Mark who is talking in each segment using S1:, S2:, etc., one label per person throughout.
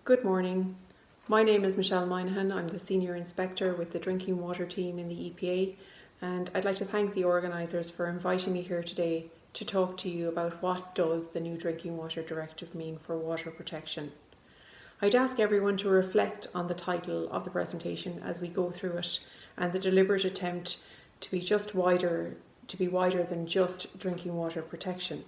S1: Good morning. My name is Michelle Minihan. I'm the Senior Inspector with the Drinking Water team in the EPA, and I'd like to thank the organisers for inviting me here today to talk to you about what does the new Drinking Water Directive mean for water protection. I'd ask everyone to reflect on the title of the presentation as we go through it and the deliberate attempt to be wider than just drinking water protection.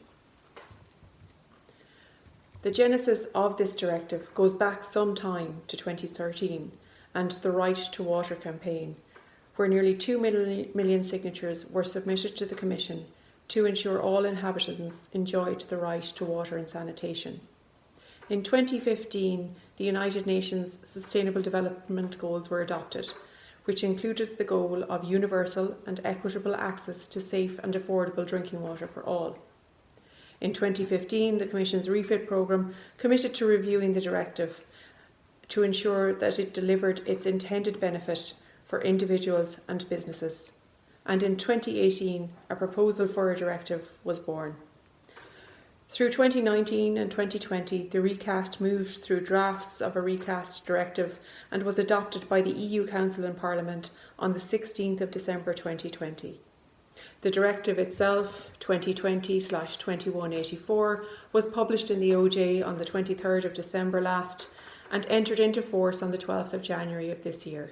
S1: The genesis of this directive goes back some time to 2013 and the Right to Water campaign, where nearly 2 million signatures were submitted to the Commission to ensure all inhabitants enjoyed the right to water and sanitation. In 2015, the United Nations Sustainable Development Goals were adopted, which included the goal of universal and equitable access to safe and affordable drinking water for all. In 2015, the Commission's REFIT programme committed to reviewing the directive to ensure that it delivered its intended benefit for individuals and businesses. And in 2018, a proposal for a directive was born. Through 2019 and 2020, the recast moved through drafts of a recast directive and was adopted by the EU Council and Parliament on the 16th of December 2020. The directive itself, 2020/2184, was published in the OJ on the 23rd of December last and entered into force on the 12th of January of this year.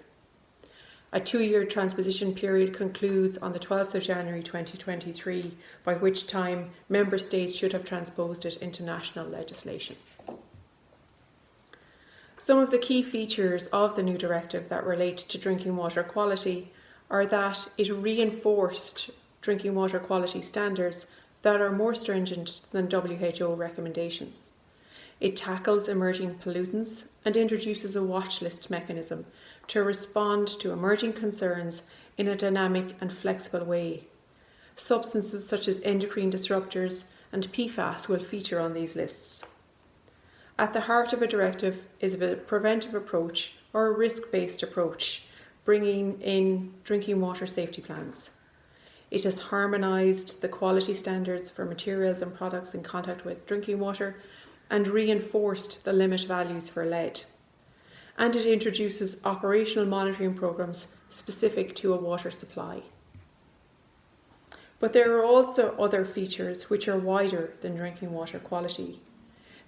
S1: A 2-year transposition period concludes on the 12th of January 2023, by which time Member States should have transposed it into national legislation. Some of the key features of the new directive that relate to drinking water quality are that it reinforced drinking water quality standards that are more stringent than WHO recommendations. It tackles emerging pollutants and introduces a watch list mechanism to respond to emerging concerns in a dynamic and flexible way. Substances such as endocrine disruptors and PFAS will feature on these lists. At the heart of a directive is a preventive approach or a risk-based approach, bringing in drinking water safety plans. It has harmonised the quality standards for materials and products in contact with drinking water and reinforced the limit values for lead. And it introduces operational monitoring programmes specific to a water supply. But there are also other features which are wider than drinking water quality.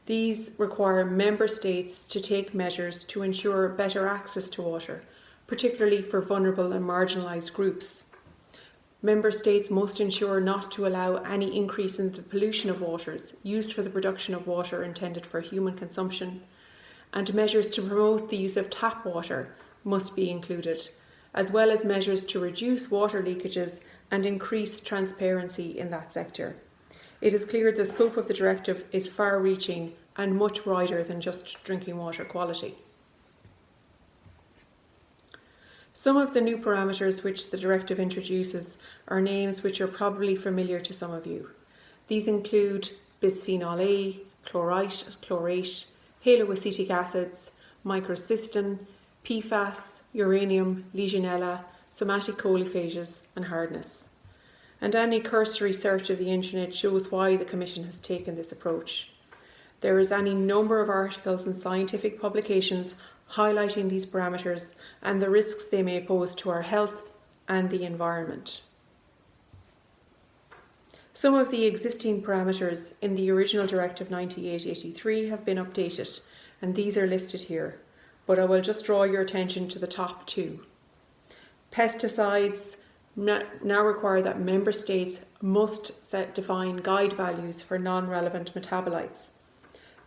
S1: These require Member States to take measures to ensure better access to water, particularly for vulnerable and marginalised groups. Member States must ensure not to allow any increase in the pollution of waters used for the production of water intended for human consumption, and measures to promote the use of tap water must be included, as well as measures to reduce water leakages and increase transparency in that sector. It is clear the scope of the directive is far-reaching and much wider than just drinking water quality. Some of the new parameters which the directive introduces are names which are probably familiar to some of you. These include bisphenol A, chlorate, haloacetic acids, microcystin, PFAS, uranium, Legionella, somatic coliphages and hardness. And any cursory search of the internet shows why the Commission has taken this approach. There is any number of articles and scientific publications highlighting these parameters and the risks they may pose to our health and the environment. Some of the existing parameters in the original Directive 98/83 have been updated, and these are listed here, but I will just draw your attention to the top two. Pesticides now require that Member States must define guide values for non-relevant metabolites.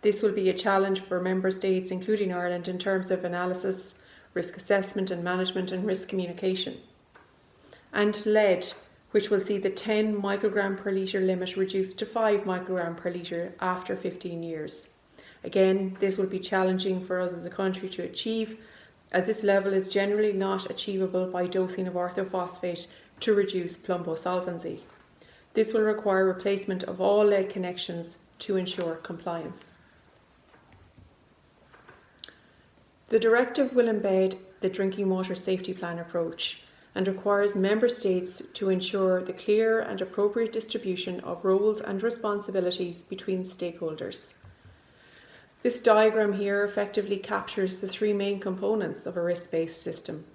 S1: This will be a challenge for Member States, including Ireland, in terms of analysis, risk assessment and management and risk communication. And lead, which will see the 10 microgram per litre limit reduced to 5 microgram per litre after 15 years. Again, this will be challenging for us as a country to achieve, as this level is generally not achievable by dosing of orthophosphate to reduce plumbosolvency. This will require replacement of all lead connections to ensure compliance. The directive will embed the Drinking Water Safety Plan approach and requires Member States to ensure the clear and appropriate distribution of roles and responsibilities between stakeholders. This diagram here effectively captures the three main components of a risk-based system.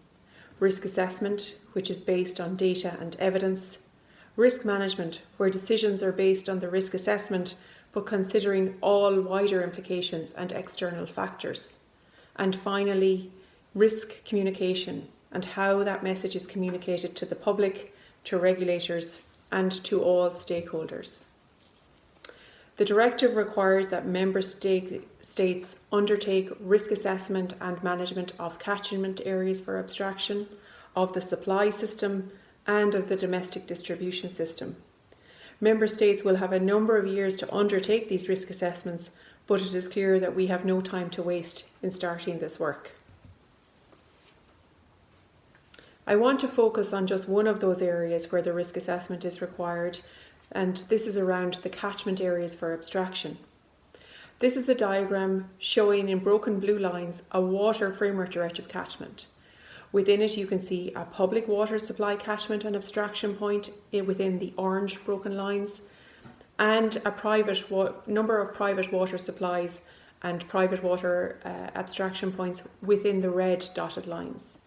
S1: Risk assessment, which is based on data and evidence. Risk management, where decisions are based on the risk assessment but considering all wider implications and external factors. And finally, risk communication and how that message is communicated to the public, to regulators and to all stakeholders. The directive requires that member states undertake risk assessment and management of catchment areas for abstraction, of the supply system and of the domestic distribution system. Member states will have a number of years to undertake these risk assessments, but it is clear that we have no time to waste in starting this work. I want to focus on just one of those areas where the risk assessment is required, and this is around the catchment areas for abstraction. This is a diagram showing in broken blue lines a Water Framework Directive catchment. Within it you can see a public water supply catchment and abstraction point within the orange broken lines, and a number of private water supplies and private water abstraction points within the red dotted lines.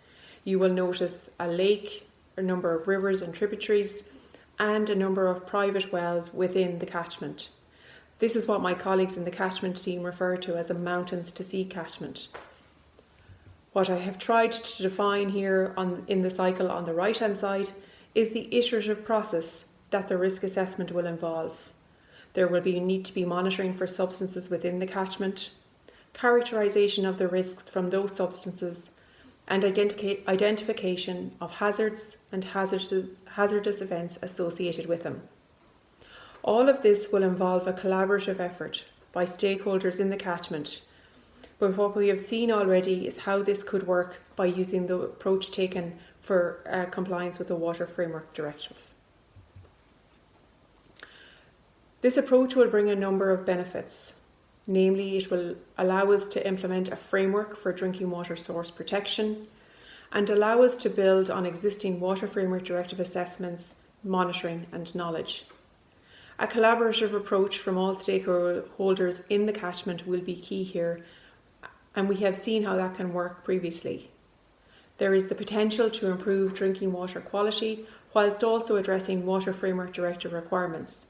S1: You will notice a lake, a number of rivers and tributaries, and a number of private wells within the catchment. This is what my colleagues in the catchment team refer to as a mountains to sea catchment. What I have tried to define here in the cycle on the right hand side is the iterative process that the risk assessment will involve. There will need to be monitoring for substances within the catchment, characterisation of the risks from those substances, and identification of hazards and hazardous events associated with them. All of this will involve a collaborative effort by stakeholders in the catchment, but what we have seen already is how this could work by using the approach taken for compliance with the Water Framework Directive. This approach will bring a number of benefits. Namely, it will allow us to implement a framework for drinking water source protection and allow us to build on existing Water Framework Directive assessments, monitoring and knowledge. A collaborative approach from all stakeholders in the catchment will be key here, and we have seen how that can work previously. There is the potential to improve drinking water quality whilst also addressing Water Framework Directive requirements.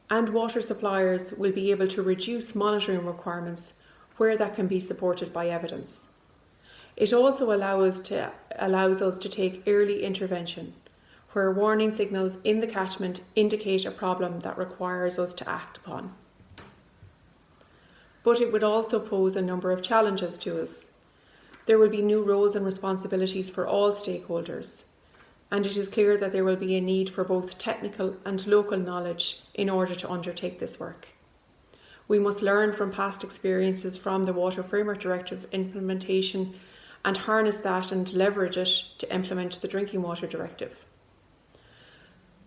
S1: And water suppliers will be able to reduce monitoring requirements where that can be supported by evidence. It also allows us to take early intervention, where warning signals in the catchment indicate a problem that requires us to act upon. But it would also pose a number of challenges to us. There will be new roles and responsibilities for all stakeholders, and it is clear that there will be a need for both technical and local knowledge in order to undertake this work. We must learn from past experiences from the Water Framework Directive implementation and harness that and leverage it to implement the Drinking Water Directive.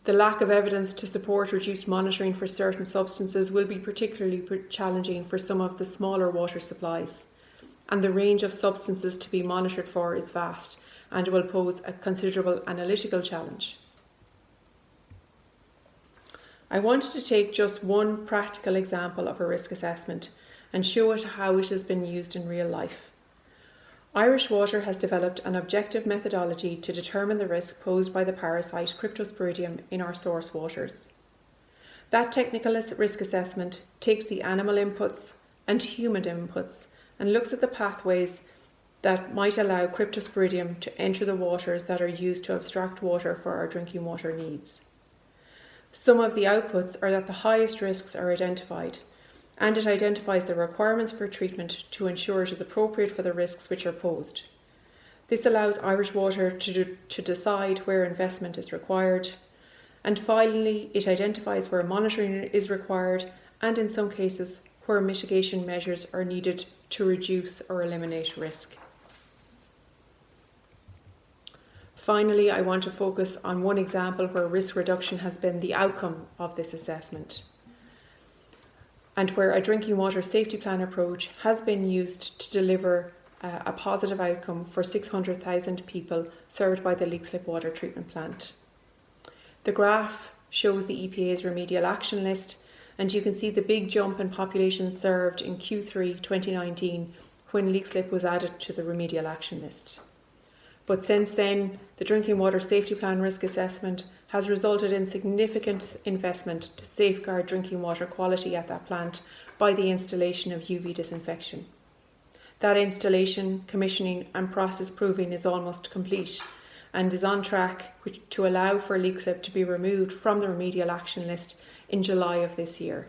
S1: The lack of evidence to support reduced monitoring for certain substances will be particularly challenging for some of the smaller water supplies, and the range of substances to be monitored for is vast and will pose a considerable analytical challenge. I wanted to take just one practical example of a risk assessment and show it how it has been used in real life. Irish Water has developed an objective methodology to determine the risk posed by the parasite Cryptosporidium in our source waters. That technical risk assessment takes the animal inputs and human inputs and looks at the pathways that might allow Cryptosporidium to enter the waters that are used to abstract water for our drinking water needs. Some of the outputs are that the highest risks are identified, and it identifies the requirements for treatment to ensure it is appropriate for the risks which are posed. This allows Irish Water to decide where investment is required, and finally it identifies where monitoring is required and in some cases where mitigation measures are needed to reduce or eliminate risk. Finally, I want to focus on one example where risk reduction has been the outcome of this assessment, and where a drinking water safety plan approach has been used to deliver a positive outcome for 600,000 people served by the leak slip water treatment plant. The graph shows the EPA's remedial action list, and you can see the big jump in population served in Q3 2019 when Leixlip was added to the remedial action list. But since then, the Drinking Water Safety Plan risk assessment has resulted in significant investment to safeguard drinking water quality at that plant by the installation of UV disinfection. That installation, commissioning and process proving is almost complete and is on track to allow for Leixlip to be removed from the remedial action list in July of this year.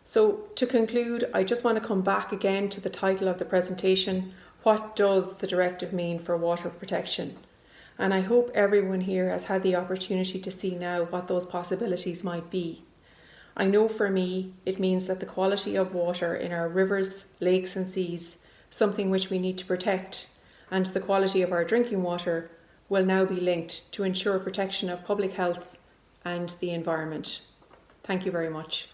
S1: So to conclude, I just want to come back again to the title of the presentation: what does the directive mean for water protection? And I hope everyone here has had the opportunity to see now what those possibilities might be. I know for me, it means that the quality of water in our rivers, lakes and seas, something which we need to protect, and the quality of our drinking water will now be linked to ensure protection of public health and the environment. Thank you very much.